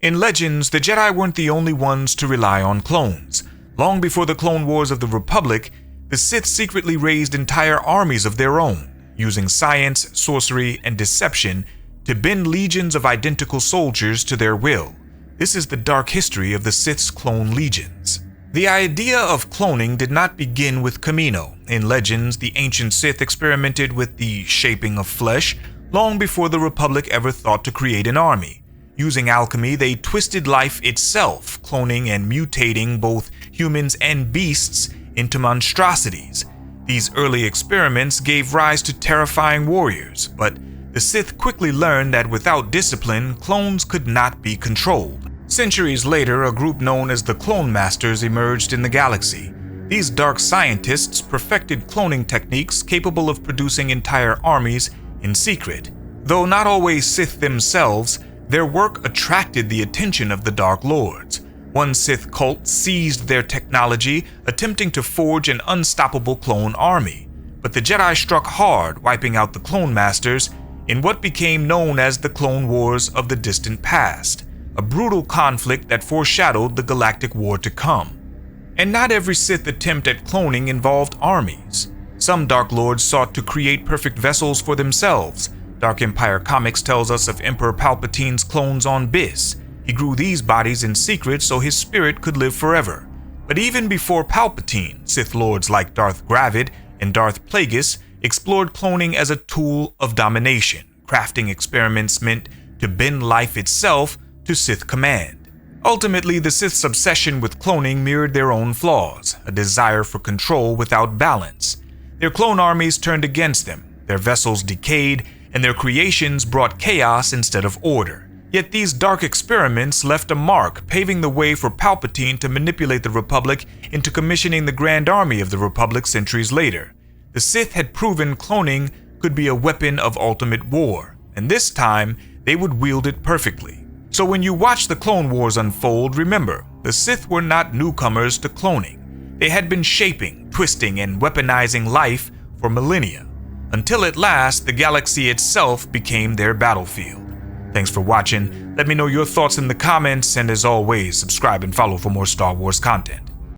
In Legends, the Jedi weren't the only ones to rely on clones. Long before the Clone Wars of the Republic, the Sith secretly raised entire armies of their own, using science, sorcery, and deception to bend legions of identical soldiers to their will. This is the dark history of the Sith's clone legions. The idea of cloning did not begin with Kamino. In Legends, the ancient Sith experimented with the shaping of flesh long before the Republic ever thought to create an army. Using alchemy, they twisted life itself, cloning and mutating both humans and beasts into monstrosities. These early experiments gave rise to terrifying warriors, but the Sith quickly learned that without discipline, clones could not be controlled. Centuries later, a group known as the Clone Masters emerged in the galaxy. These dark scientists perfected cloning techniques capable of producing entire armies in secret. Though not always Sith themselves, their work attracted the attention of the Dark Lords. One Sith cult seized their technology, attempting to forge an unstoppable clone army. But the Jedi struck hard, wiping out the Clone Masters in what became known as the Clone Wars of the distant past, a brutal conflict that foreshadowed the galactic war to come. And not every Sith attempt at cloning involved armies. Some Dark Lords sought to create perfect vessels for themselves. Dark Empire Comics tells us of Emperor Palpatine's clones on Biss. He grew these bodies in secret so his spirit could live forever. But even before Palpatine, Sith Lords like Darth Gravid and Darth Plagueis explored cloning as a tool of domination, crafting experiments meant to bend life itself to Sith command. Ultimately, the Sith's obsession with cloning mirrored their own flaws, a desire for control without balance. Their clone armies turned against them, their vessels decayed, and their creations brought chaos instead of order. Yet these dark experiments left a mark, paving the way for Palpatine to manipulate the Republic into commissioning the Grand Army of the Republic centuries later. The Sith had proven cloning could be a weapon of ultimate war, and this time they would wield it perfectly. So when you watch the Clone Wars unfold, remember, the Sith were not newcomers to cloning. They had been shaping, twisting, and weaponizing life for millennia, until at last the galaxy itself became their battlefield. Thanks for watching. Let me know your thoughts in the comments, and as always, subscribe and follow for more Star Wars content.